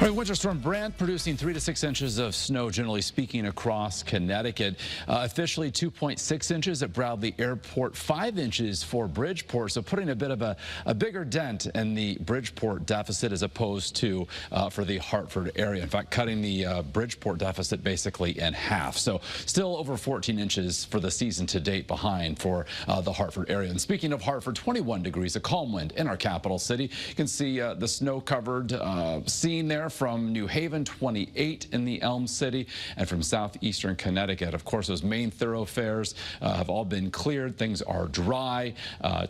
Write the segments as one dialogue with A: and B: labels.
A: All right, Winter Storm Brant producing 3 to 6 inches of snow, generally speaking, across Connecticut. Officially 2.6 inches at Bradley Airport, 5 inches for Bridgeport, so putting a bit of a bigger dent in the Bridgeport deficit as opposed to for the Hartford area. In fact, cutting the Bridgeport deficit basically in half. So still over 14 inches for the season to date behind for the Hartford area. And speaking of Hartford, 21 degrees, a calm wind in our capital city. You can see the snow-covered scene there from New Haven, 28 in the Elm City, and from southeastern Connecticut. Of course, those main thoroughfares have all been cleared. Things are dry.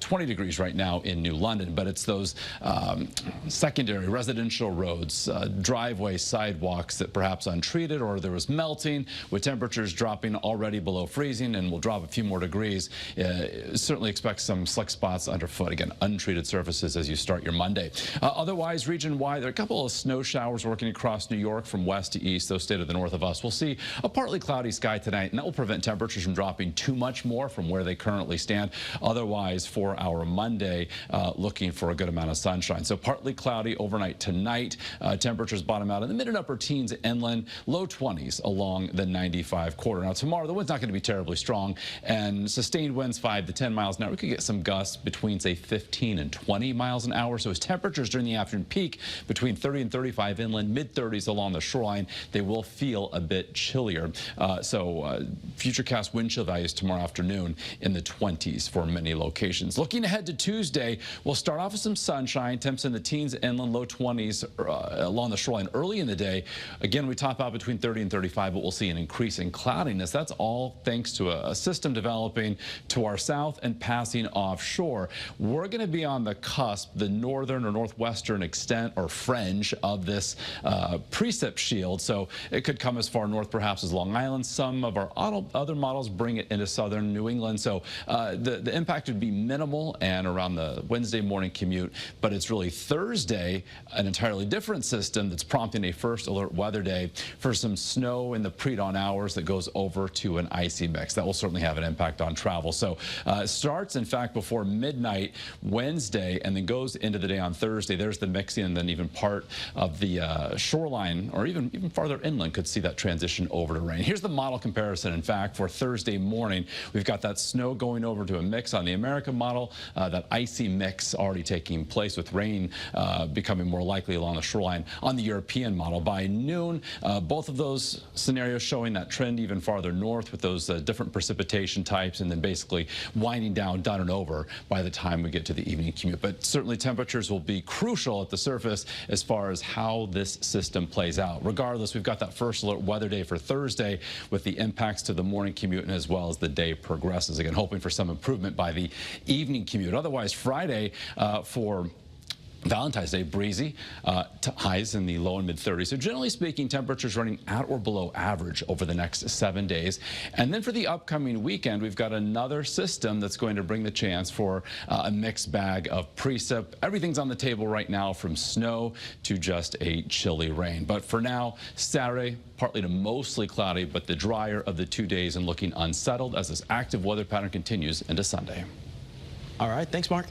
A: 20 degrees right now in New London, but it's those secondary residential roads, driveways, sidewalks that perhaps untreated or there was melting, with temperatures dropping already below freezing and will drop a few more degrees. Certainly expect some slick spots underfoot. Again, untreated surfaces as you start your Monday. Otherwise, region-wide, there are a couple of snow showers working across New York from west to east. Those stay to the north of us. We'll see a partly cloudy sky tonight, and that will prevent temperatures from dropping too much more from where they currently stand. Otherwise, for our Monday, looking for a good amount of sunshine. So partly cloudy overnight tonight. Temperatures bottom out in the mid and upper teens inland, low 20s along the 95 corridor. Now tomorrow, the wind's not going to be terribly strong, and sustained winds 5 to 10 miles an hour. We could get some gusts between, say, 15 and 20 miles an hour. So as temperatures during the afternoon peak between 30 and 35 inland, mid-30s along the shoreline, they will feel a bit chillier. Futurecast wind chill values tomorrow afternoon in the 20s for many locations. Looking ahead to Tuesday, we'll start off with some sunshine. Temps in the teens inland, low 20s along the shoreline early in the day. Again, we top out between 30 and 35, but we'll see an increase in cloudiness. That's all thanks to a system developing to our south and passing offshore. We're going to be on the cusp, the northern or northwestern extent or fringe of this precip shield, so it could come as far north perhaps as Long Island. Some of our other models bring it into southern New England, so the impact would be minimal and around the Wednesday morning commute, but it's really Thursday, an entirely different system that's prompting a first alert weather day for some snow in the pre-dawn hours that goes over to an icy mix. That will certainly have an impact on travel. So it starts, in fact, before midnight Wednesday and then goes into the day on Thursday. There's the mixing, and then even part of the shoreline or even farther inland could see that transition over to rain. Here's the model comparison. In fact, for Thursday morning, we've got that snow going over to a mix on the American model, that icy mix already taking place with rain becoming more likely along the shoreline on the European model. By noon, both of those scenarios showing that trend even farther north with those different precipitation types, and then basically winding down, done and over by the time we get to the evening commute. But certainly temperatures will be crucial at the surface as far as how this system plays out. Regardless, we've got that first alert weather day for Thursday with the impacts to the morning commute and as well as the day progresses. Again, hoping for some improvement by the evening commute. Otherwise, Friday for Valentine's Day, breezy, highs in the low and mid-30s. So generally speaking, temperatures running at or below average over the next 7 days. And then for the upcoming weekend, we've got another system that's going to bring the chance for a mixed bag of precip. Everything's on the table right now, from snow to just a chilly rain. But for now, Saturday, partly to mostly cloudy, but the drier of the 2 days and looking unsettled as this active weather pattern continues into Sunday.
B: All right, thanks, Mark.